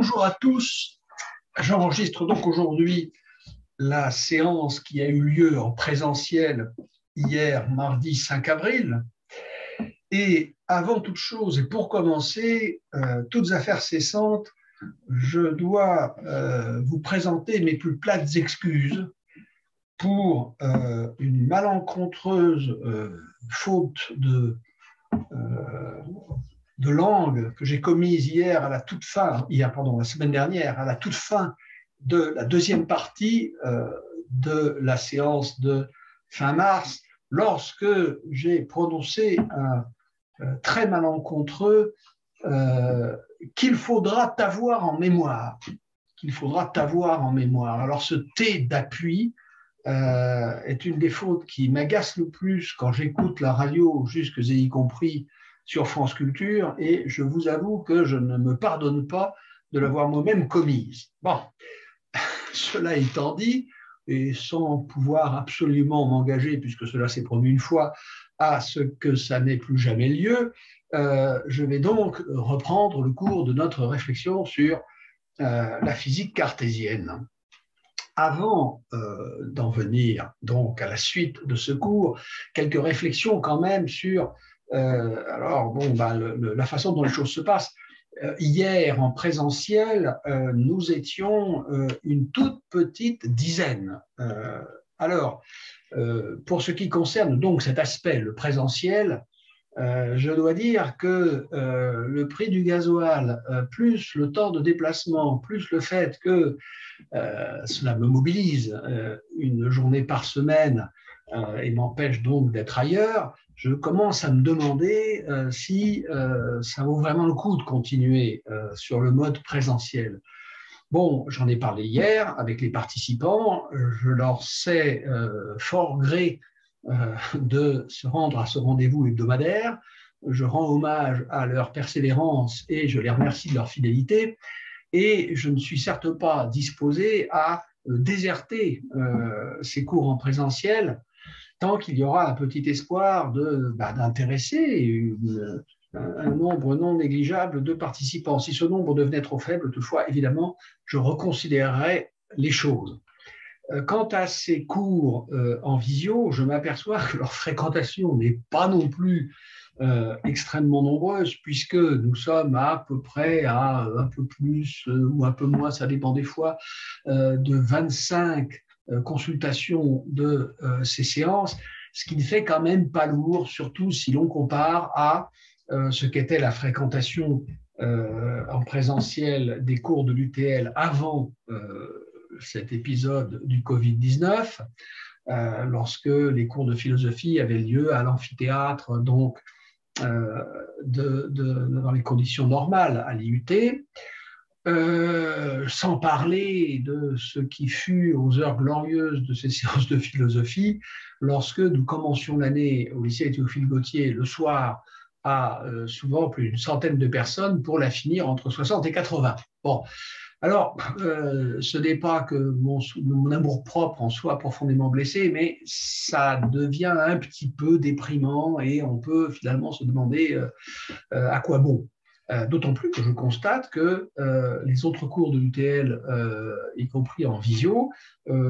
bonjour à tous. J'enregistre donc aujourd'hui la séance qui a eu lieu en présentiel hier, mardi 5 avril. Et avant toute chose, et pour commencer, toutes affaires cessantes, je dois vous présenter mes plus plates excuses pour une malencontreuse faute de langue que j'ai commise la semaine dernière, à la toute fin de la deuxième partie de la séance de fin mars, lorsque j'ai prononcé un très malencontreux qu'il faudra t'avoir en mémoire. Qu'il faudra t'avoir en mémoire. Alors ce T d'appui est une des fautes qui m'agace le plus quand j'écoute la radio, jusque et y compris sur France Culture, et je vous avoue que je ne me pardonne pas de l'avoir moi-même commise. Bon, cela étant dit, et sans pouvoir absolument m'engager, puisque cela s'est produit une fois, à ce que ça n'ait plus jamais lieu, je vais donc reprendre le cours de notre réflexion sur la physique cartésienne. Avant d'en venir donc à la suite de ce cours, quelques réflexions quand même sur la façon dont les choses se passent. Hier, en présentiel, nous étions une toute petite dizaine. Pour ce qui concerne donc cet aspect, le présentiel, je dois dire que le prix du gasoil, plus le temps de déplacement, plus le fait que cela me mobilise une journée par semaine et m'empêche donc d'être ailleurs, je commence à me demander si ça vaut vraiment le coup de continuer sur le mode présentiel. Bon, j'en ai parlé hier avec les participants, je leur sais fort gré de se rendre à ce rendez-vous hebdomadaire, je rends hommage à leur persévérance et je les remercie de leur fidélité, et je ne suis certes pas disposé à déserter ces cours en présentiel tant qu'il y aura un petit espoir d'intéresser un nombre non négligeable de participants. Si ce nombre devenait trop faible, toutefois, évidemment, je reconsidérerais les choses. Quant à ces cours en visio, je m'aperçois que leur fréquentation n'est pas non plus extrêmement nombreuse, puisque nous sommes à peu près à un peu plus ou un peu moins, ça dépend des fois, de 25 consultations de ces séances, ce qui ne fait quand même pas lourd, surtout si l'on compare à ce qu'était la fréquentation en présentiel des cours de l'UTL avant cet épisode du Covid-19, lorsque les cours de philosophie avaient lieu à l'amphithéâtre, donc dans les conditions normales à l'IUT, sans parler de ce qui fut aux heures glorieuses de ces séances de philosophie, lorsque nous commencions l'année au lycée Théophile Gautier le soir à souvent plus d'une centaine de personnes pour la finir entre 60 et 80. Bon, alors, ce n'est pas que mon amour-propre en soit profondément blessé, mais ça devient un petit peu déprimant et on peut finalement se demander à quoi bon. D'autant plus que je constate que les autres cours de l'UTL, y compris en visio,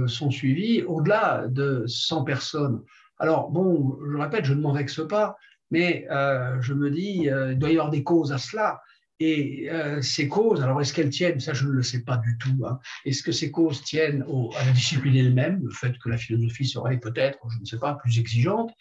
sont suivis au-delà de 100 personnes. Alors, bon, je répète, je ne m'en vexe pas, mais je me dis, il doit y avoir des causes à cela. Et ces causes, alors est-ce qu'elles tiennent, ça je ne le sais pas du tout, hein. Est-ce que ces causes tiennent à la discipline elle-même, le fait que la philosophie serait peut-être, je ne sais pas, plus exigeante?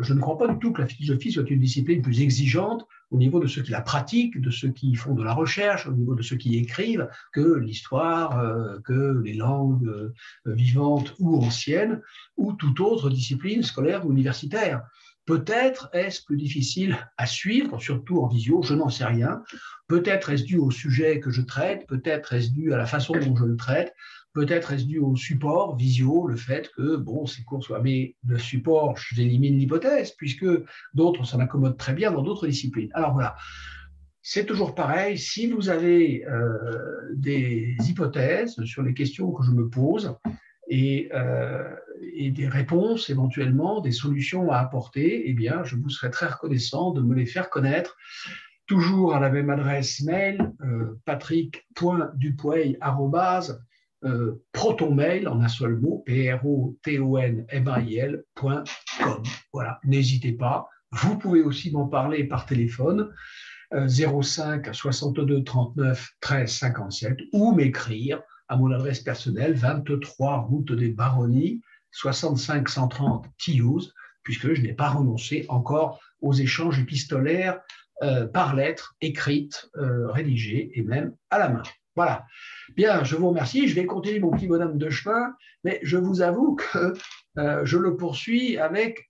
Je ne crois pas du tout que la philosophie soit une discipline plus exigeante au niveau de ceux qui la pratiquent, de ceux qui font de la recherche, au niveau de ceux qui écrivent, que l'histoire, que les langues vivantes ou anciennes, ou toute autre discipline scolaire ou universitaire. Peut-être est-ce plus difficile à suivre, surtout en visio, je n'en sais rien. Peut-être est-ce dû au sujet que je traite, peut-être est-ce dû à la façon dont je le traite, peut-être est-ce dû au support visio, le fait que, bon, ces cours soient... Mais le support, j'élimine l'hypothèse, puisque d'autres s'en accommodent très bien dans d'autres disciplines. Alors voilà, c'est toujours pareil. Si vous avez des hypothèses sur les questions que je me pose, et des réponses éventuellement, des solutions à apporter, eh bien, je vous serais très reconnaissant de me les faire connaître. toujours à la même adresse mail, patrick.dupuey@protonmail, en un seul mot, protonmail.com. Voilà, n'hésitez pas. Vous pouvez aussi m'en parler par téléphone, 05 62 39 13 57, ou m'écrire à mon adresse personnelle, 23 route des Baronnies, 65 130 Toulouse, puisque je n'ai pas renoncé encore aux échanges épistolaires par lettres, écrites, rédigées et même à la main. Voilà. Bien, je vous remercie. Je vais continuer mon petit bonhomme de chemin, mais je vous avoue que je le poursuis avec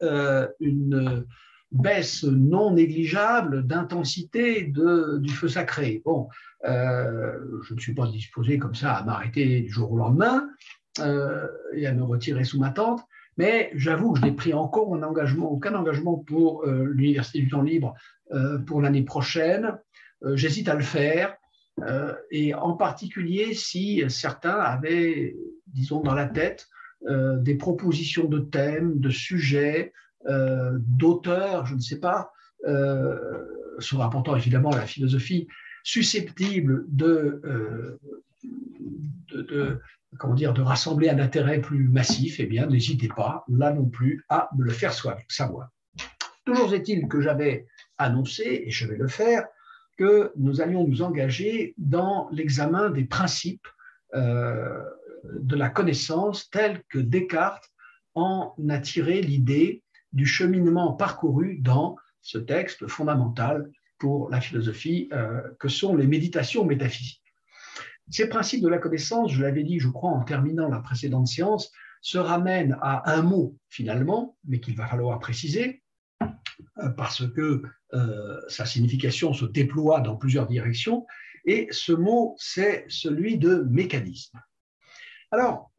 une baisse non négligeable d'intensité du feu sacré. Bon, je ne suis pas disposé comme ça à m'arrêter du jour au lendemain et à me retirer sous ma tente, mais j'avoue que je n'ai pris encore aucun engagement pour l'Université du temps libre pour l'année prochaine. J'hésite à le faire, et en particulier si certains avaient, disons, dans la tête des propositions de thèmes, de sujets, d'auteurs, je ne sais pas, se rapportant évidemment à la philosophie, susceptibles comment dire, de rassembler un intérêt plus massif, eh bien, n'hésitez pas, là non plus, à me le faire savoir. Toujours est-il que j'avais annoncé, et je vais le faire, que nous allions nous engager dans l'examen des principes de la connaissance tels que Descartes en a tiré l'idée du cheminement parcouru dans ce texte fondamental pour la philosophie que sont les méditations métaphysiques. Ces principes de la connaissance, je l'avais dit, je crois, en terminant la précédente séance, se ramènent à un mot finalement, mais qu'il va falloir préciser, parce que sa signification se déploie dans plusieurs directions, et ce mot, c'est celui de mécanisme. Alors,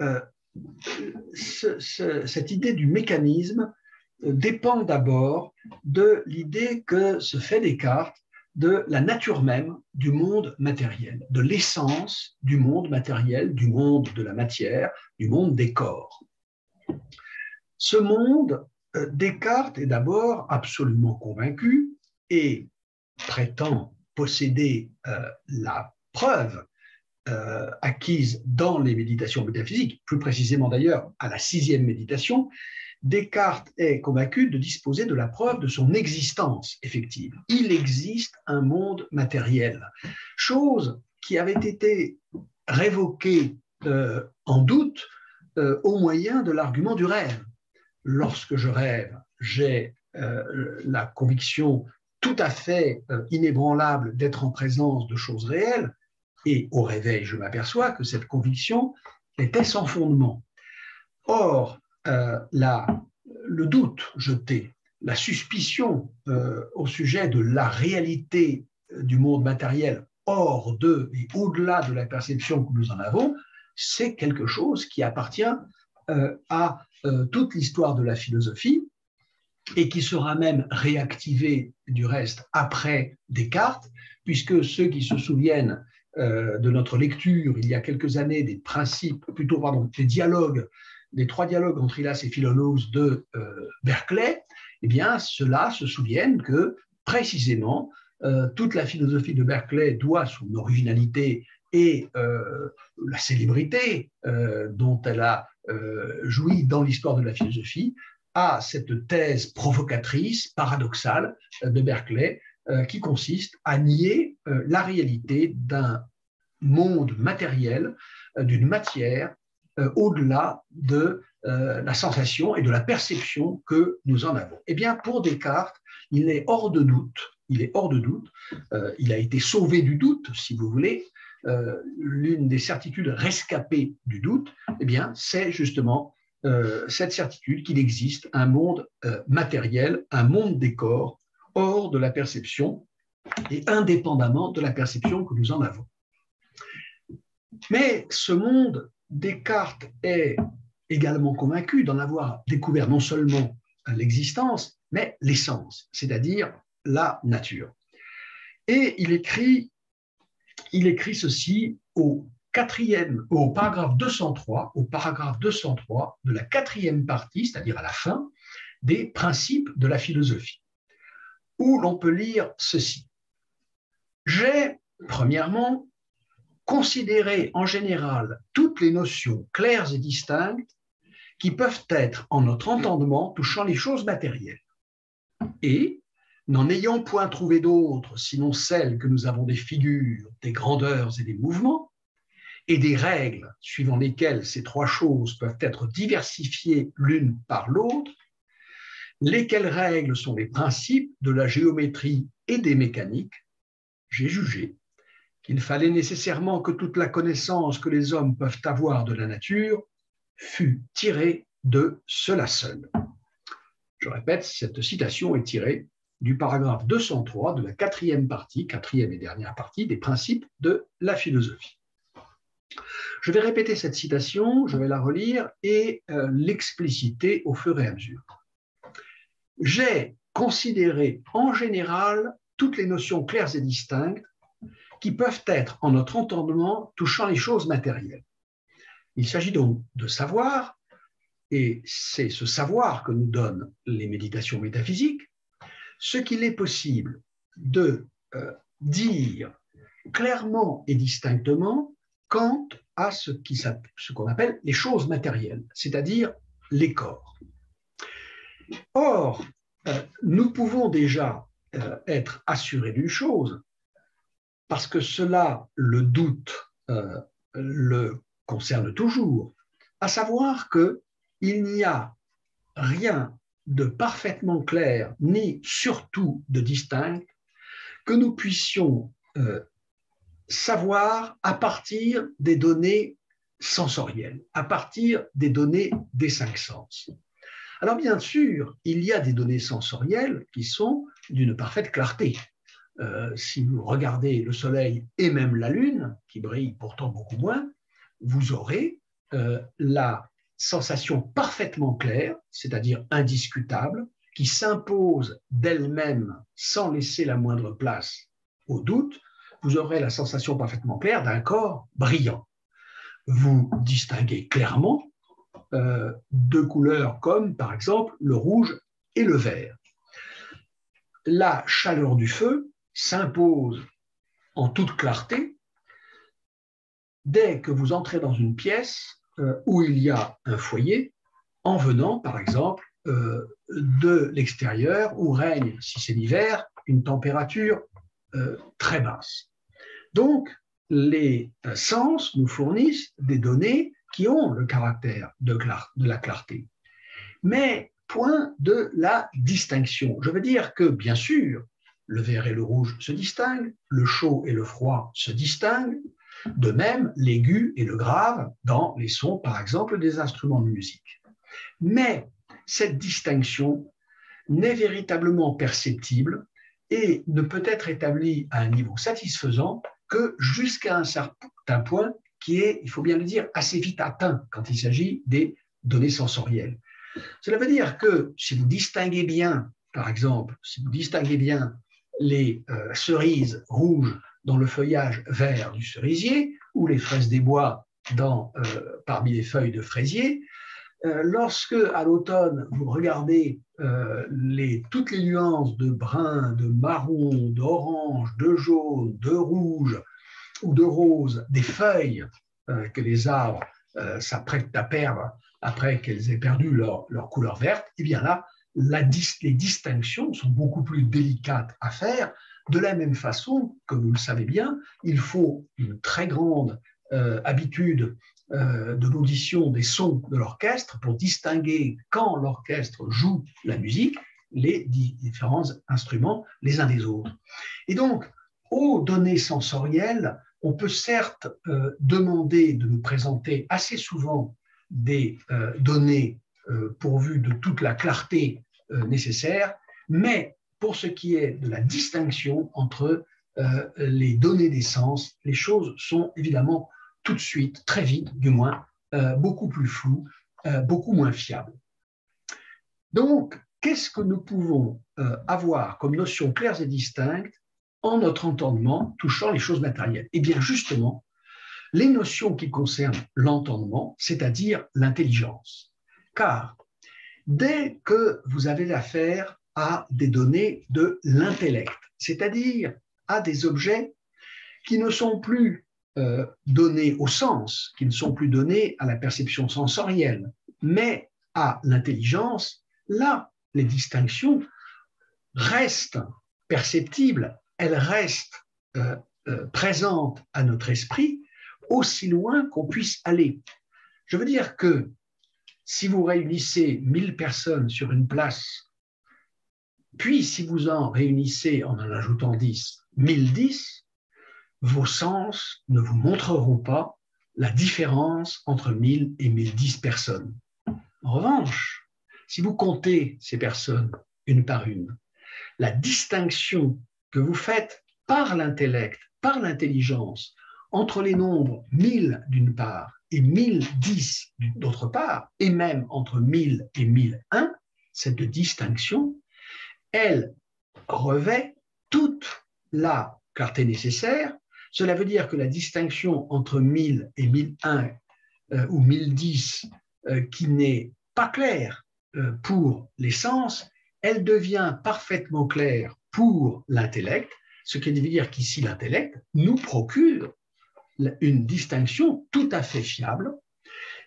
cette idée du mécanisme dépend d'abord de l'idée que se fait Descartes de la nature même du monde matériel, de l'essence du monde matériel, du monde de la matière, du monde des corps. Ce monde, Descartes est d'abord absolument convaincu et prétend posséder la preuve acquise dans les méditations métaphysiques, plus précisément d'ailleurs à la 6e méditation. Descartes est convaincu de disposer de la preuve de son existence effective. Il existe un monde matériel, chose qui avait été révoquée en doute au moyen de l'argument du rêve. Lorsque je rêve, j'ai la conviction tout à fait inébranlable d'être en présence de choses réelles, et au réveil, je m'aperçois que cette conviction était sans fondement. Or, le doute jeté, la suspicion au sujet de la réalité du monde matériel hors de et au-delà de la perception que nous en avons, c'est quelque chose qui appartient à toute l'histoire de la philosophie et qui sera même réactivé du reste après Descartes, puisque ceux qui se souviennent de notre lecture il y a quelques années des dialogues, des 3 dialogues entre Hylas et Philonous de Berkeley, eh bien, ceux-là se souviennent que précisément toute la philosophie de Berkeley doit son originalité et la célébrité dont elle a joui dans l'histoire de la philosophie à cette thèse provocatrice, paradoxale de Berkeley, qui consiste à nier la réalité d'un monde matériel, d'une matière, au-delà de la sensation et de la perception que nous en avons. Eh bien, pour Descartes, il est hors de doute, il a été sauvé du doute, si vous voulez, l'une des certitudes rescapées du doute, eh bien, c'est justement cette certitude qu'il existe un monde matériel, un monde des corps, hors de la perception et indépendamment de la perception que nous en avons. Mais ce monde, Descartes est également convaincu d'en avoir découvert non seulement l'existence, mais l'essence, c'est-à-dire la nature. Et il écrit ceci au paragraphe 203, de la 4e partie, c'est-à-dire à la fin, des principes de la philosophie, où l'on peut lire ceci. J'ai, premièrement, considéré en général toutes les notions claires et distinctes qui peuvent être en notre entendement touchant les choses matérielles. Et, n'en ayant point trouvé d'autres, sinon celles que nous avons des figures, des grandeurs et des mouvements, et des règles suivant lesquelles ces trois choses peuvent être diversifiées l'une par l'autre, lesquelles règles sont les principes de la géométrie et des mécaniques, j'ai jugé qu'il fallait nécessairement que toute la connaissance que les hommes peuvent avoir de la nature fût tirée de cela seul. Je répète, cette citation est tirée du paragraphe 203 de la quatrième et dernière partie des principes de la philosophie. Je vais répéter cette citation, je vais la relire et l'expliciter au fur et à mesure. J'ai considéré en général toutes les notions claires et distinctes qui peuvent être en notre entendement touchant les choses matérielles. Il s'agit donc de savoir, et c'est ce savoir que nous donnent les méditations métaphysiques, ce qu'il est possible de dire clairement et distinctement quant à ce qu'on appelle les choses matérielles, c'est-à-dire les corps. Or, nous pouvons déjà être assurés d'une chose, parce que cela, le doute le concerne toujours, à savoir qu'il n'y a rien de parfaitement clair, ni surtout de distinct, que nous puissions savoir à partir des données sensorielles, à partir des données des cinq sens. Alors bien sûr, il y a des données sensorielles qui sont d'une parfaite clarté. Si vous regardez le soleil et même la lune, qui brille pourtant beaucoup moins, vous aurez la sensation parfaitement claire, c'est-à-dire indiscutable, qui s'impose d'elle-même sans laisser la moindre place au doute. Vous aurez la sensation parfaitement claire d'un corps brillant. Vous distinguez clairement deux couleurs comme, par exemple, le rouge et le vert. La chaleur du feu s'impose en toute clarté dès que vous entrez dans une pièce où il y a un foyer, en venant, par exemple, de l'extérieur, où règne, si c'est l'hiver, une température très basse. Donc, les sens nous fournissent des données qui ont le caractère de la clarté. Mais point de la distinction. Je veux dire que, bien sûr, le vert et le rouge se distinguent, le chaud et le froid se distinguent, de même l'aigu et le grave dans les sons, par exemple, des instruments de musique. Mais cette distinction n'est véritablement perceptible et ne peut être établie à un niveau satisfaisant que jusqu'à un certain point qui est, il faut bien le dire, assez vite atteint quand il s'agit des données sensorielles. Cela veut dire que si vous distinguez bien, par exemple, si vous distinguez bien les cerises rouges dans le feuillage vert du cerisier ou les fraises des bois parmi les feuilles de fraisier, lorsque à l'automne vous regardez toutes les nuances de brun, de marron, d'orange, de jaune, de rouge ou de rose des feuilles que les arbres s'apprêtent à perdre après qu'elles aient perdu leur couleur verte, et bien là, les distinctions sont beaucoup plus délicates à faire. De la même façon que vous le savez bien, il faut une très grande habitude de l'audition des sons de l'orchestre pour distinguer quand l'orchestre joue la musique, les différents instruments les uns des autres. Et donc, aux données sensorielles, on peut certes demander de nous présenter assez souvent des données pourvues de toute la clarté nécessaire, mais pour ce qui est de la distinction entre les données des sens, les choses sont évidemment tout de suite, très vite du moins, beaucoup plus floues, beaucoup moins fiables. Donc, qu'est-ce que nous pouvons avoir comme notions claires et distinctes en notre entendement touchant les choses matérielles? Eh bien, justement, les notions qui concernent l'entendement, c'est-à-dire l'intelligence. Car dès que vous avez affaire à des données de l'intellect, c'est-à-dire à des objets qui ne sont plus donnés au sens, qui ne sont plus donnés à la perception sensorielle, mais à l'intelligence, là, les distinctions restent perceptibles, elles restent présentes à notre esprit, aussi loin qu'on puisse aller. Je veux dire que si vous réunissez 1000 personnes sur une place, puis si vous en réunissez en ajoutant 10, 1010, vos sens ne vous montreront pas la différence entre 1000 et 1010 personnes. En revanche, si vous comptez ces personnes une par une, la distinction que vous faites par l'intellect, par l'intelligence, entre les nombres 1000 d'une part et 1010 d'autre part, et même entre 1000 et 1001, cette distinction, elle revêt toute la clarté nécessaire. Cela veut dire que la distinction entre 1000 et 1001 ou 1010 qui n'est pas claire pour les sens, elle devient parfaitement claire pour l'intellect, ce qui veut dire qu'ici l'intellect nous procure une distinction tout à fait fiable,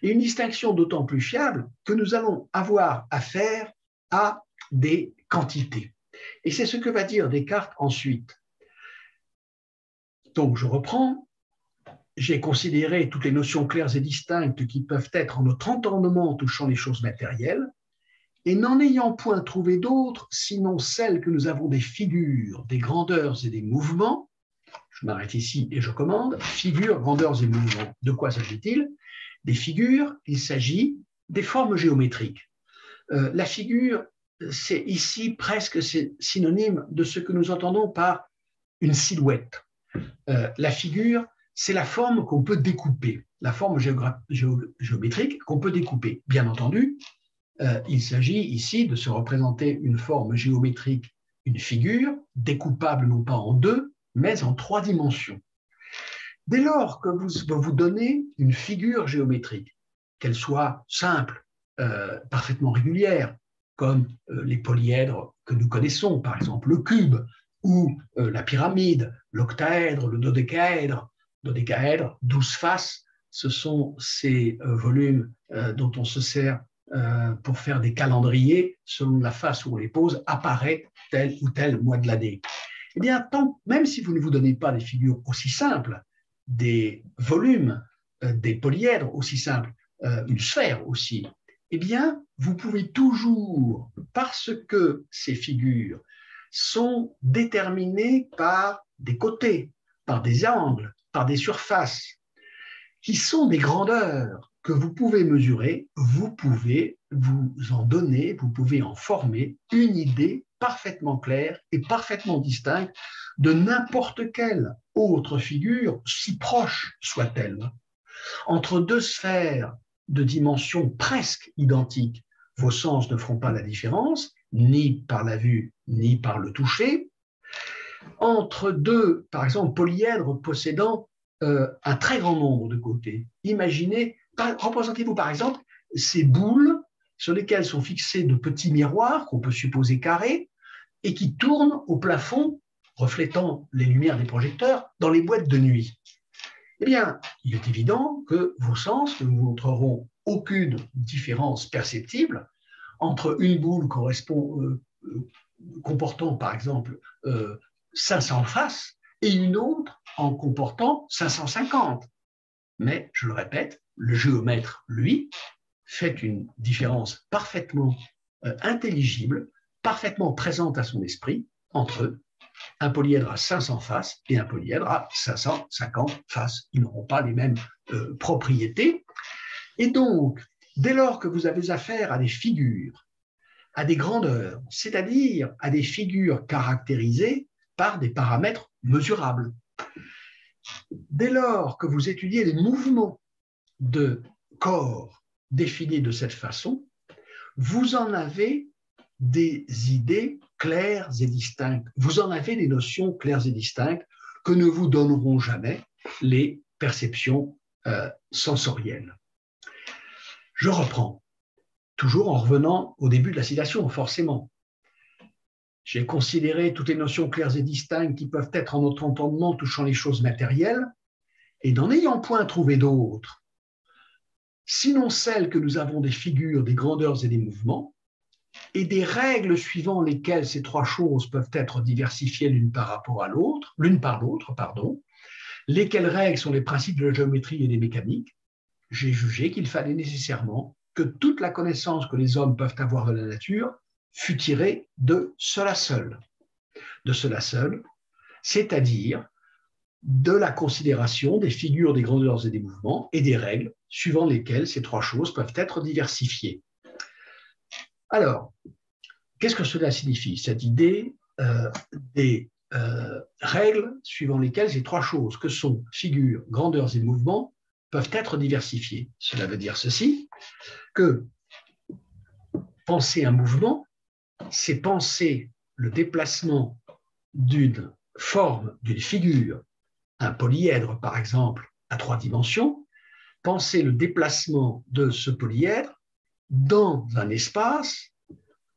et une distinction d'autant plus fiable que nous allons avoir affaire à des quantités. Et c'est ce que va dire Descartes ensuite. Donc je reprends, j'ai considéré toutes les notions claires et distinctes qui peuvent être en notre entendement touchant les choses matérielles, et n'en ayant point trouvé d'autres, sinon celles que nous avons des figures, des grandeurs et des mouvements. Je m'arrête ici et je commande. Figures, grandeurs et mouvements. De quoi s'agit-il? Des figures, il s'agit des formes géométriques. La figure, c'est ici presque synonyme de ce que nous entendons par une silhouette. La figure, c'est la forme qu'on peut découper, la forme géométrique qu'on peut découper. Bien entendu, il s'agit ici de se représenter une forme géométrique, une figure, découpable non pas en deux, mais en 3 dimensions. Dès lors que vous donnez une figure géométrique, qu'elle soit simple, parfaitement régulière, comme les polyèdres que nous connaissons, par exemple le cube, ou la pyramide, l'octaèdre, le dodécaèdre, 12 faces, ce sont ces volumes dont on se sert pour faire des calendriers, selon la face où on les pose, apparaît tel ou tel mois de l'année. Eh bien, même si vous ne vous donnez pas des figures aussi simples, des volumes, des polyèdres aussi simples, une sphère aussi, eh bien, vous pouvez toujours, parce que ces figures sont déterminées par des côtés, par des angles, par des surfaces, qui sont des grandeurs que vous pouvez mesurer, vous pouvez vous en donner, vous pouvez en former une idée parfaitement claire et parfaitement distincte de n'importe quelle autre figure, si proche soit-elle. Entre 2 sphères de dimensions presque identiques, vos sens ne feront pas la différence, ni par la vue, ni par le toucher. Entre 2, par exemple, polyèdres possédant un très grand nombre de côtés. Imaginez, représentez-vous par exemple ces boules sur lesquelles sont fixés de petits miroirs qu'on peut supposer carrés et qui tournent au plafond, reflétant les lumières des projecteurs, dans les boîtes de nuit. Eh bien, il est évident que vos sens ne vous montreront aucune différence perceptible entre une boule comportant, par exemple, 500 faces et une autre en comportant 550. Mais, je le répète, le géomètre, lui, fait une différence parfaitement intelligible, parfaitement présente à son esprit entre un polyèdre à 500 faces et un polyèdre à 550 faces. Ils n'auront pas les mêmes propriétés. Et donc, dès lors que vous avez affaire à des figures, à des grandeurs, c'est-à-dire à des figures caractérisées par des paramètres mesurables, dès lors que vous étudiez les mouvements de corps définis de cette façon, vous en avez des idées claires et distinctes. Vous en avez des notions claires et distinctes que ne vous donneront jamais les perceptions sensorielles. Je reprends, toujours en revenant au début de la citation, forcément. J'ai considéré toutes les notions claires et distinctes qui peuvent être en notre entendement touchant les choses matérielles, et n'en ayant point trouvé d'autres, sinon celles que nous avons des figures, des grandeurs et des mouvements, et des règles suivant lesquelles ces trois choses peuvent être diversifiées l'une par l'autre, lesquelles règles sont les principes de la géométrie et des mécaniques, j'ai jugé qu'il fallait nécessairement que toute la connaissance que les hommes peuvent avoir de la nature fût tirée de cela seul. De cela seul, c'est-à-dire de la considération des figures, des grandeurs et des mouvements et des règles suivant lesquelles ces trois choses peuvent être diversifiées. Alors, qu'est-ce que cela signifie, cette idée des règles suivant lesquelles ces trois choses, que sont figures, grandeurs et mouvements, peuvent être diversifiées? Cela veut dire ceci, que penser un mouvement, c'est penser le déplacement d'une forme, d'une figure, un polyèdre par exemple, à 3 dimensions, penser le déplacement de ce polyèdre dans un espace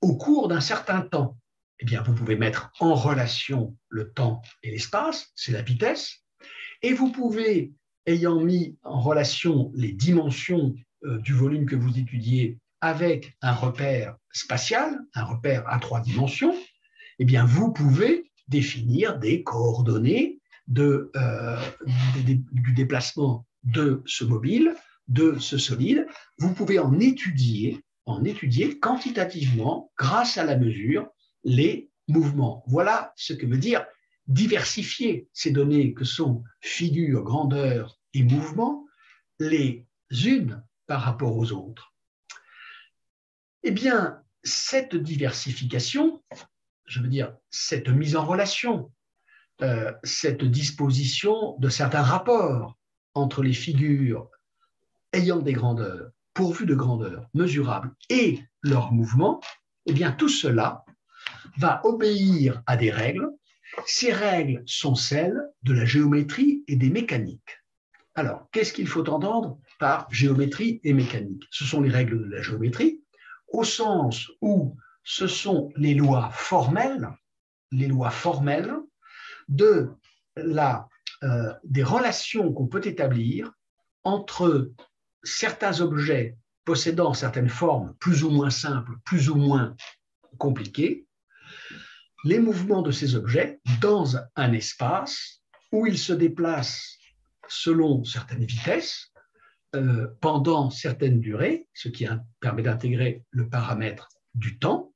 au cours d'un certain temps. Eh bien, vous pouvez mettre en relation le temps et l'espace, c'est la vitesse, et vous pouvez, ayant mis en relation les dimensions du volume que vous étudiez avec un repère spatial, un repère à 3 dimensions, eh bien, vous pouvez définir des coordonnées du déplacement de ce mobile, de ce solide. Vous pouvez en étudier quantitativement, grâce à la mesure, les mouvements. Voilà ce que veut dire diversifier ces données que sont figures, grandeurs et mouvements, les unes par rapport aux autres. Eh bien, cette diversification, je veux dire, cette mise en relation, cette disposition de certains rapports entre les figures ayant des grandeurs, pourvues de grandeurs mesurables et leurs mouvements, eh bien, tout cela va obéir à des règles. Ces règles sont celles de la géométrie et des mécaniques. Alors, qu'est-ce qu'il faut entendre par géométrie et mécanique? Ce sont les règles de la géométrie, au sens où ce sont les lois formelles des relations qu'on peut établir entre certains objets possédant certaines formes plus ou moins simples, plus ou moins compliquées, les mouvements de ces objets dans un espace où ils se déplacent selon certaines vitesses, pendant certaines durées, ce qui permet d'intégrer le paramètre du temps,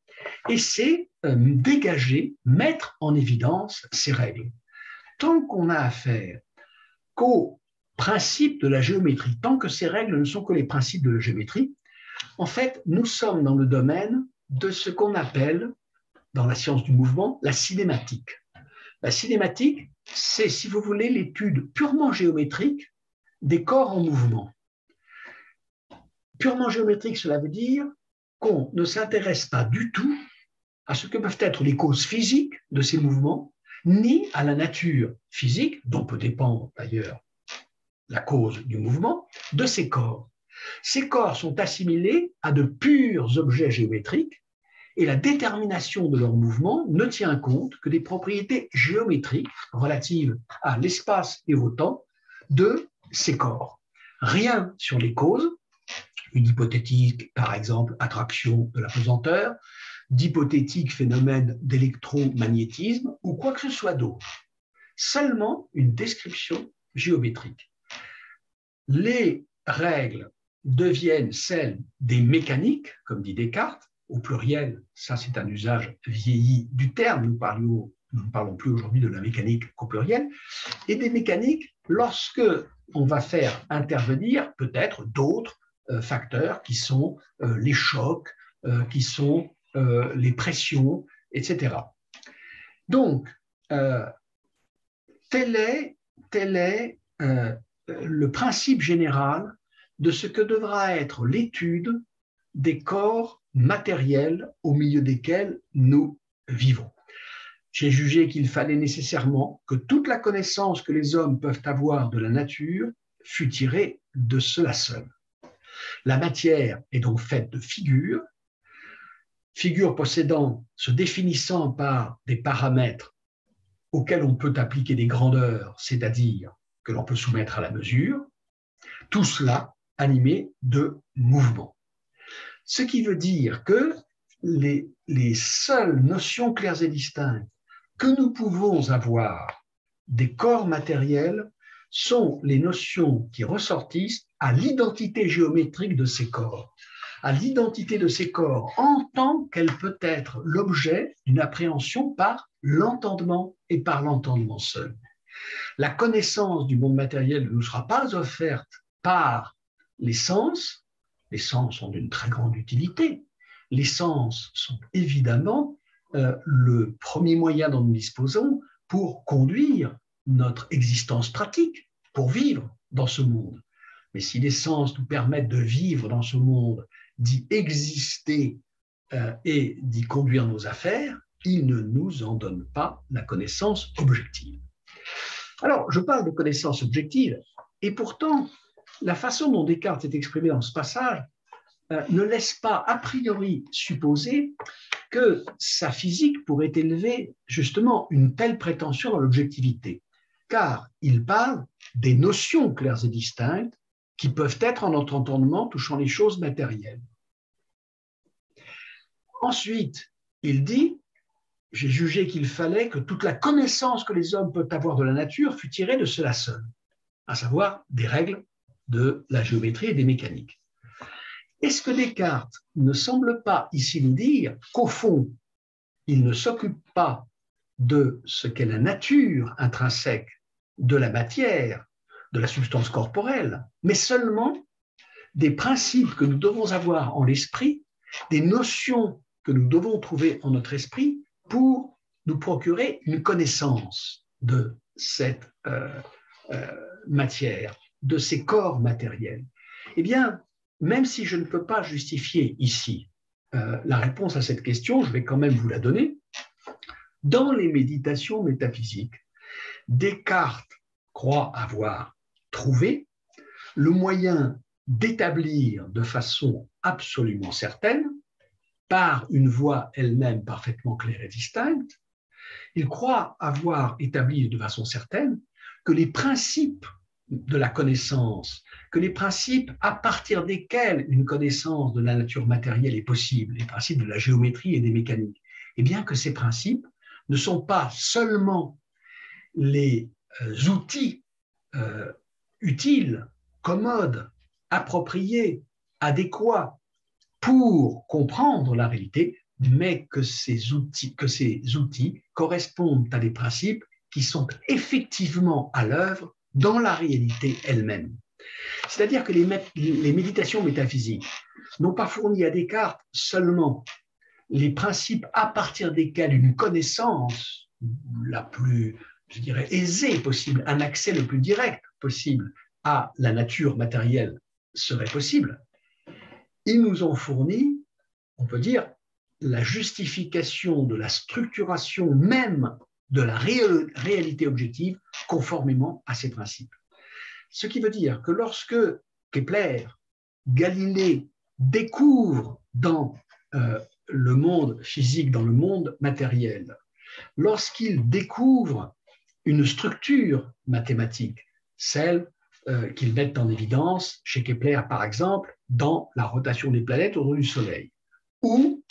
et c'est dégager, mettre en évidence ces règles. Tant qu'on a affaire qu'aux principes de la géométrie, tant que ces règles ne sont que les principes de la géométrie, en fait, nous sommes dans le domaine de ce qu'on appelle, dans la science du mouvement, la cinématique. La cinématique, c'est, si vous voulez, l'étude purement géométrique des corps en mouvement. Purement géométrique, cela veut dire qu'on ne s'intéresse pas du tout à ce que peuvent être les causes physiques de ces mouvements, ni à la nature physique, dont peut dépendre d'ailleurs la cause du mouvement, de ces corps. Ces corps sont assimilés à de purs objets géométriques et la détermination de leur mouvement ne tient compte que des propriétés géométriques relatives à l'espace et au temps de ces corps. Rien sur les causes, une hypothétique, par exemple, attraction de la pesanteur, d'hypothétiques phénomènes d'électromagnétisme ou quoi que ce soit d'autre. Seulement une description géométrique. Les règles deviennent celles des mécaniques, comme dit Descartes, au pluriel, ça c'est un usage vieilli du terme, nous ne parlons plus aujourd'hui de la mécanique qu'au pluriel, et des mécaniques lorsque on va faire intervenir peut-être d'autres facteurs qui sont les chocs, qui sont les pressions, etc. Donc, tel est le principe général de ce que devra être l'étude des corps matériels au milieu desquels nous vivons. J'ai jugé qu'il fallait nécessairement que toute la connaissance que les hommes peuvent avoir de la nature fût tirée de cela seul. La matière est donc faite de figures. figure possédant, se définissant par des paramètres auxquels on peut appliquer des grandeurs, c'est-à-dire que l'on peut soumettre à la mesure, tout cela animé de mouvement. Ce qui veut dire que les seules notions claires et distinctes que nous pouvons avoir des corps matériels sont les notions qui ressortissent à l'identité géométrique de ces corps, à l'identité de ces corps en tant qu'elle peut être l'objet d'une appréhension par l'entendement et par l'entendement seul. La connaissance du monde matériel ne nous sera pas offerte par les sens. Les sens ont d'une très grande utilité. Les sens sont évidemment le premier moyen dont nous disposons pour conduire notre existence pratique, pour vivre dans ce monde. Mais si les sens nous permettent de vivre dans ce monde, d'y exister et d'y conduire nos affaires, ils ne nous en donnent pas la connaissance objective. Alors, je parle de connaissance objective, et pourtant, la façon dont Descartes est exprimé dans ce passage ne laisse pas a priori supposer que sa physique pourrait élever justement une telle prétention dans l'objectivité, car il parle des notions claires et distinctes qui peuvent être en notre entendement touchant les choses matérielles. Ensuite, il dit « J'ai jugé qu'il fallait que toute la connaissance que les hommes peuvent avoir de la nature fût tirée de cela seul, à savoir des règles de la géométrie et des mécaniques. » Est-ce que Descartes ne semble pas ici nous dire qu'au fond, il ne s'occupe pas de ce qu'est la nature intrinsèque de la matière, de la substance corporelle, mais seulement des principes que nous devons avoir en l'esprit, des notions que nous devons trouver en notre esprit pour nous procurer une connaissance de cette matière, de ces corps matériels? Eh bien, même si je ne peux pas justifier ici la réponse à cette question, je vais quand même vous la donner. Dans les méditations métaphysiques, Descartes croit avoir trouvé le moyen d'établir de façon absolument certaine, par une voie elle-même parfaitement claire et distincte, il croit avoir établi de façon certaine que les principes de la connaissance, que les principes à partir desquels une connaissance de la nature matérielle est possible, les principes de la géométrie et des mécaniques, eh bien que ces principes ne sont pas seulement les outils utiles, commodes, appropriés, adéquats pour comprendre la réalité, mais que ces outils correspondent à des principes qui sont effectivement à l'œuvre dans la réalité elle-même. C'est-à-dire que les méditations métaphysiques n'ont pas fourni à Descartes seulement les principes à partir desquels une connaissance la plus, je dirais, aisée possible, un accès le plus direct possible à la nature matérielle serait possible. Ils nous ont fourni, on peut dire, la justification de la structuration même de la réalité objective conformément à ces principes. Ce qui veut dire que lorsque Kepler, Galilée découvrent dans le monde physique, dans le monde matériel, lorsqu'ils découvrent une structure mathématique, celle qu'ils mettent en évidence chez Kepler, par exemple, dans la rotation des planètes autour du Soleil, ou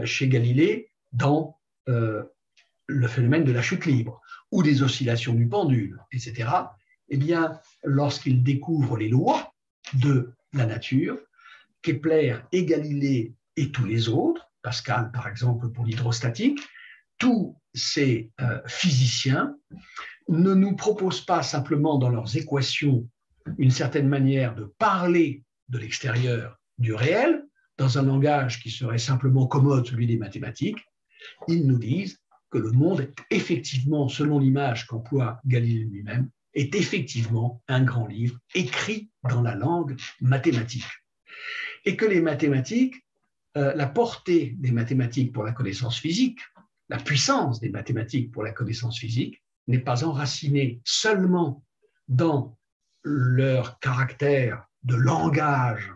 chez Galilée, dans le phénomène de la chute libre, ou des oscillations du pendule, etc., eh bien, lorsqu'ils découvrent les lois de la nature, Kepler et Galilée et tous les autres, Pascal, par exemple, pour l'hydrostatique, tous ces physiciens ne nous proposent pas simplement dans leurs équations une certaine manière de parler de l'extérieur du réel, dans un langage qui serait simplement commode, celui des mathématiques. Ils nous disent que le monde est effectivement, selon l'image qu'emploie Galilée lui-même, est effectivement un grand livre écrit dans la langue mathématique. Et que les mathématiques, la portée des mathématiques pour la connaissance physique, la puissance des mathématiques pour la connaissance physique, n'est pas enracinée seulement dans leur caractère de langage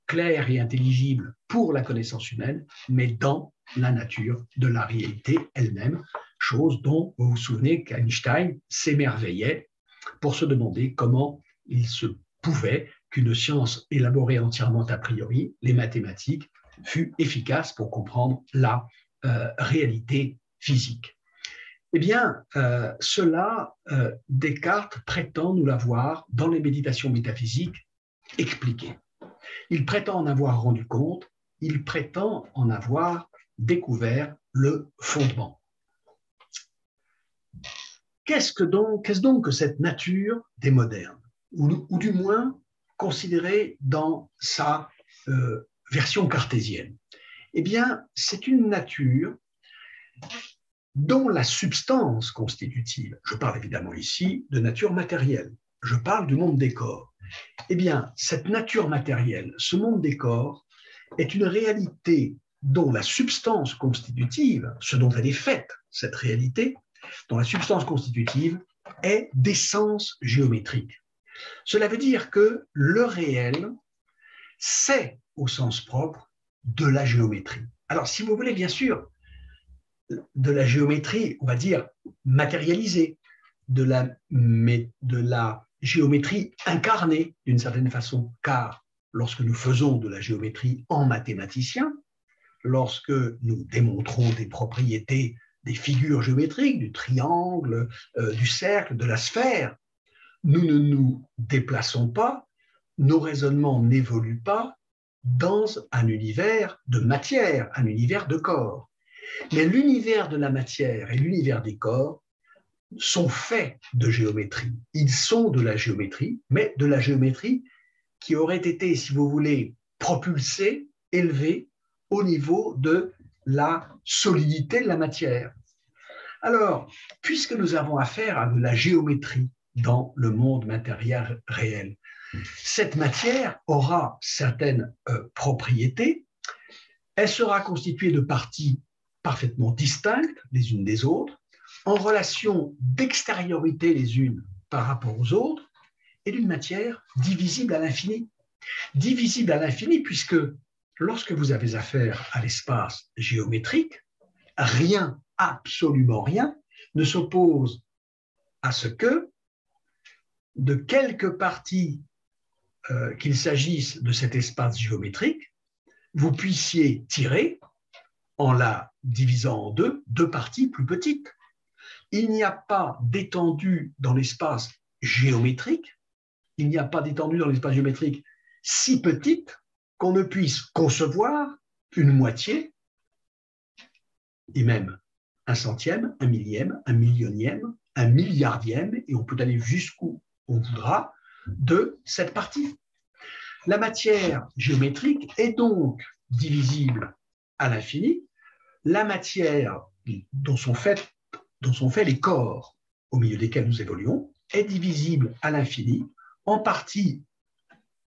clair et intelligible pour la connaissance humaine, mais dans la nature de la réalité elle-même, chose dont vous vous souvenez qu'Einstein s'émerveillait pour se demander comment il se pouvait qu'une science élaborée entièrement a priori, les mathématiques, fût efficace pour comprendre la réalité physique. Eh bien, cela, Descartes prétend nous l'avoir, dans les méditations métaphysiques, expliqué. Il prétend en avoir rendu compte, il prétend en avoir découvert le fondement. Qu'est-ce donc que cette nature des modernes, ou du moins considérée dans sa version cartésienne? Eh bien, c'est une nature dont la substance constitutive, je parle évidemment ici de nature matérielle, je parle du monde des corps. Eh bien, cette nature matérielle, ce monde des corps, est une réalité dont la substance constitutive, ce dont elle est faite, cette réalité, dont la substance constitutive est d'essence géométrique. Cela veut dire que le réel, c'est, au sens propre, de la géométrie. Alors, si vous voulez, bien sûr, de la géométrie, on va dire, matérialisée, de la géométrie incarnée, d'une certaine façon, car lorsque nous faisons de la géométrie en mathématicien, lorsque nous démontrons des propriétés des figures géométriques, du triangle, du cercle, de la sphère, nous ne nous déplaçons pas, nos raisonnements n'évoluent pas dans un univers de matière, un univers de corps. Mais l'univers de la matière et l'univers des corps sont faits de géométrie. Ils sont de la géométrie, mais de la géométrie qui aurait été, si vous voulez, propulsée, élevée au niveau de la solidité de la matière. Alors, puisque nous avons affaire à de la géométrie dans le monde matériel réel, cette matière aura certaines propriétés, elle sera constituée de parties parfaitement distinctes les unes des autres, en relation d'extériorité les unes par rapport aux autres, et d'une matière divisible à l'infini. Divisible à l'infini puisque lorsque vous avez affaire à l'espace géométrique, rien, absolument rien, ne s'oppose à ce que, de quelque partie qu'il s'agisse de cet espace géométrique, vous puissiez tirer, en la divisant en deux parties plus petites. Il n'y a pas d'étendue dans l'espace géométrique, il n'y a pas d'étendue dans l'espace géométrique si petite qu'on ne puisse concevoir une moitié, et même un centième, un millième, un millionième, un milliardième, et on peut aller jusqu'où on voudra, de cette partie. La matière géométrique est donc divisible à l'infini. La matière dont sont faits les corps au milieu desquels nous évoluons est divisible à l'infini, en partie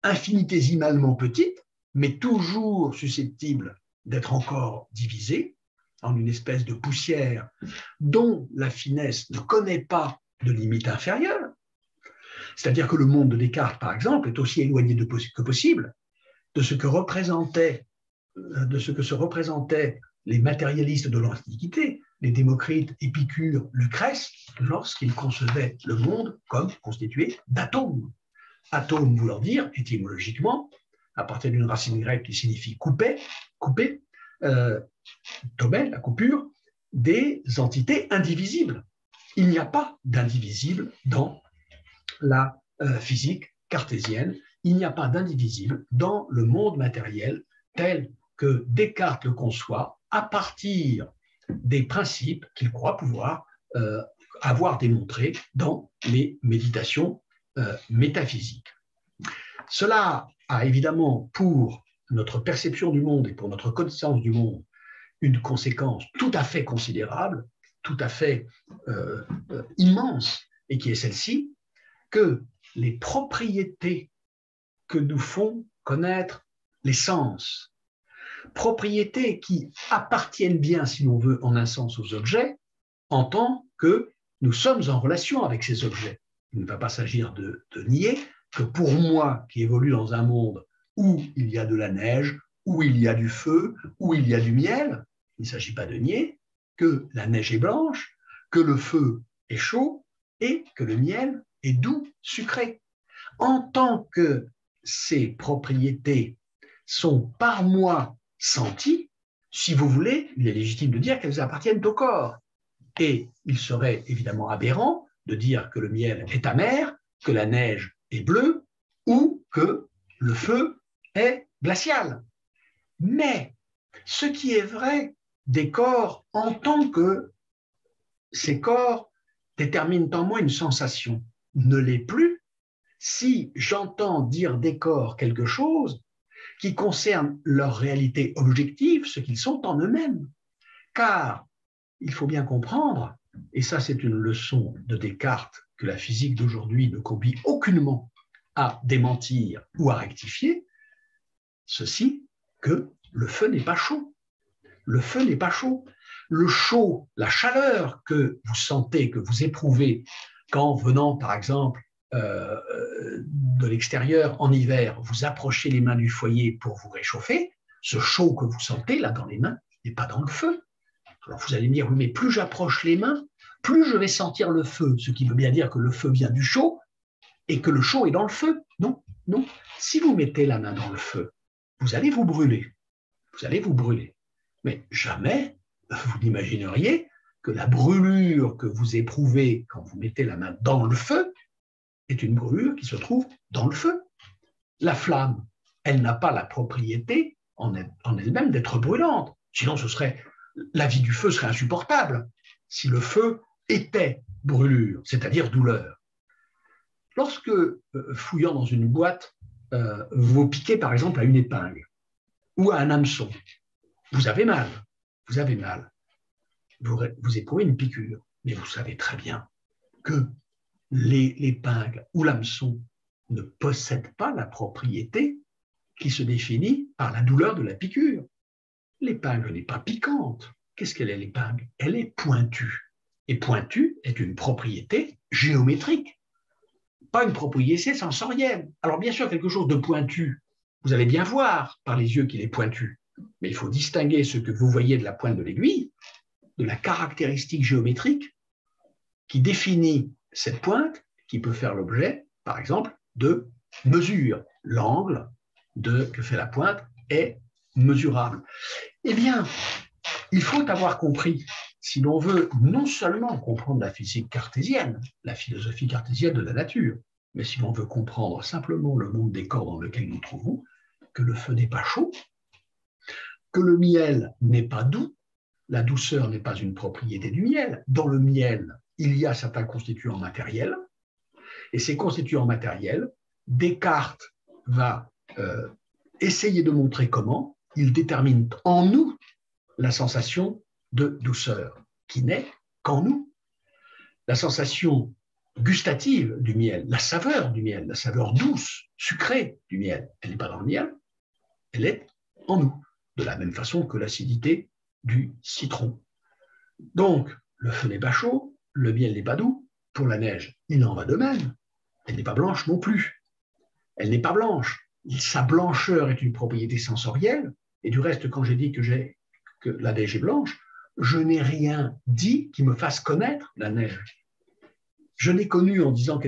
infinitésimalement petite, mais toujours susceptible d'être encore divisée en une espèce de poussière dont la finesse ne connaît pas de limite inférieure. C'est-à-dire que le monde de Descartes, par exemple, est aussi éloigné que possible de ce que se représentaient les matérialistes de l'Antiquité, les Démocrite, Épicure, Lucrèce, lorsqu'ils concevaient le monde comme constitué d'atomes. Atome voulant dire, étymologiquement, à partir d'une racine grecque qui signifie couper, tomé, la coupure, des entités indivisibles. Il n'y a pas d'indivisible dans la physique cartésienne, il n'y a pas d'indivisible dans le monde matériel tel que Descartes le conçoit à partir des principes qu'il croit pouvoir avoir démontrés dans les méditations métaphysiques. Cela a évidemment pour notre perception du monde et pour notre connaissance du monde une conséquence tout à fait considérable, tout à fait immense, et qui est celle-ci, que les propriétés que nous font connaître les sens, propriétés qui appartiennent bien, si l'on veut, en un sens aux objets, en tant que nous sommes en relation avec ces objets. Il ne va pas s'agir de nier que pour moi, qui évolue dans un monde où il y a de la neige, où il y a du feu, où il y a du miel. Il ne s'agit pas de nier que la neige est blanche, que le feu est chaud et que le miel est doux, sucré. En tant que ces propriétés sont par moi senties, si vous voulez, il est légitime de dire qu'elles appartiennent au corps. Et il serait évidemment aberrant de dire que le miel est amer, que la neige est bleue ou que le feu est glacial. Mais ce qui est vrai des corps en tant que ces corps déterminent en moi une sensation ne l'est plus si j'entends dire des corps quelque chose qui concerne leur réalité objective, ce qu'ils sont en eux-mêmes. Car il faut bien comprendre, et ça c'est une leçon de Descartes que la physique d'aujourd'hui ne conduit aucunement à démentir ou à rectifier, ceci, que le feu n'est pas chaud. Le feu n'est pas chaud. Le chaud, la chaleur que vous sentez, que vous éprouvez quand venant par exemple de l'extérieur en hiver, vous approchez les mains du foyer pour vous réchauffer, ce chaud que vous sentez là dans les mains n'est pas dans le feu. Alors vous allez me dire, oui, mais plus j'approche les mains, plus je vais sentir le feu, ce qui veut bien dire que le feu vient du chaud et que le chaud est dans le feu. Non, non. Si vous mettez la main dans le feu, vous allez vous brûler. Vous allez vous brûler. Mais jamais vous n'imagineriez que la brûlure que vous éprouvez quand vous mettez la main dans le feu est une brûlure qui se trouve dans le feu. La flamme, elle n'a pas la propriété en elle-même d'être brûlante. Sinon, la vie du feu serait insupportable si le feu était brûlure, c'est-à-dire douleur. Lorsque, fouillant dans une boîte, vous piquez par exemple à une épingle ou à un hameçon, vous avez mal, vous avez mal. Vous éprouvez une piqûre, mais vous savez très bien que l'épingle ou l'hameçon ne possèdent pas la propriété qui se définit par la douleur de la piqûre. L'épingle n'est pas piquante. Qu'est-ce qu'elle est, l'épingle? Elle est pointue. Et pointue est une propriété géométrique, pas une propriété sensorielle. Alors bien sûr, quelque chose de pointu, vous allez bien voir par les yeux qu'il est pointu, mais il faut distinguer ce que vous voyez de la pointe de l'aiguille, de la caractéristique géométrique qui définit cette pointe, qui peut faire l'objet, par exemple, de mesures. L'angle que fait la pointe est mesurable. Eh bien, il faut avoir compris, si l'on veut non seulement comprendre la physique cartésienne, la philosophie cartésienne de la nature, mais si l'on veut comprendre simplement le monde des corps dans lequel nous nous trouvons, que le feu n'est pas chaud, que le miel n'est pas doux, la douceur n'est pas une propriété du miel. Dans le miel, il y a certains constituants matériels, et ces constituants matériels, Descartes va essayer de montrer comment ils déterminent en nous la sensation de douceur, qui n'est qu'en nous. La sensation gustative du miel, la saveur douce, sucrée du miel, elle n'est pas dans le miel, elle est en nous, de la même façon que l'acidité du citron. Donc, le feu n'est pas chaud, le miel n'est pas doux, pour la neige, il en va de même. Elle n'est pas blanche non plus. Elle n'est pas blanche. Sa blancheur est une propriété sensorielle, et du reste, quand j'ai dit que la neige est blanche, je n'ai rien dit qui me fasse connaître la neige. Je n'ai connu en disant que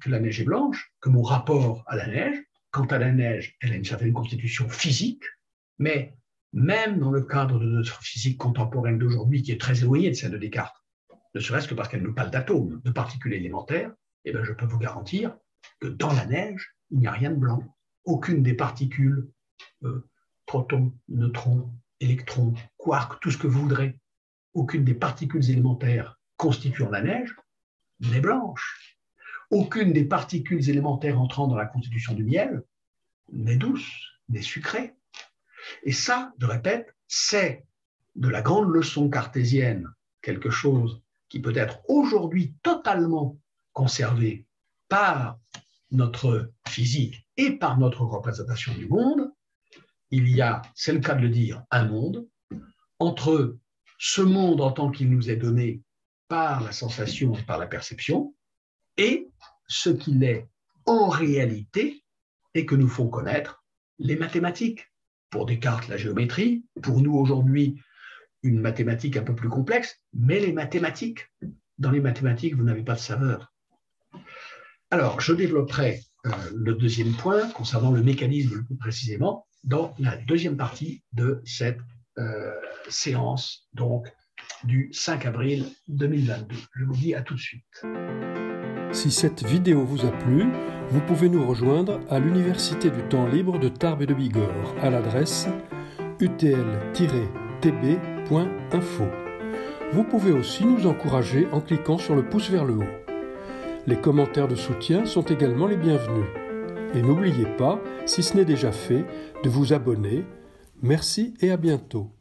la neige est blanche que mon rapport à la neige. Quant à la neige, elle a une certaine constitution physique, mais même dans le cadre de notre physique contemporaine d'aujourd'hui, qui est très éloignée de celle de Descartes, ne serait-ce que parce qu'elle nous parle d'atomes, de particules élémentaires, eh bien, je peux vous garantir que dans la neige, il n'y a rien de blanc. Aucune des particules, protons, neutrons, électrons, quarks, tout ce que vous voudrez, aucune des particules élémentaires constituant la neige n'est blanche. Aucune des particules élémentaires entrant dans la constitution du miel n'est douce, n'est sucrée. Et ça, je répète, c'est de la grande leçon cartésienne, quelque chose qui peut être aujourd'hui totalement conservé par notre physique et par notre représentation du monde. Il y a, c'est le cas de le dire, un monde. Entre ce monde en tant qu'il nous est donné par la sensation et par la perception, et ce qu'il est en réalité et que nous font connaître les mathématiques. Pour Descartes, la géométrie. Pour nous, aujourd'hui, une mathématique un peu plus complexe, mais les mathématiques. Dans les mathématiques, vous n'avez pas de saveur. Alors, je développerai le deuxième point concernant le mécanisme le plus précisément dans la deuxième partie de cette séance, donc du 5 avril 2022. Je vous dis à tout de suite. Si cette vidéo vous a plu, vous pouvez nous rejoindre à l'Université du temps libre de Tarbes et de Bigorre à l'adresse utl-tb.info. Vous pouvez aussi nous encourager en cliquant sur le pouce vers le haut. Les commentaires de soutien sont également les bienvenus. Et n'oubliez pas, si ce n'est déjà fait, de vous abonner. Merci et à bientôt.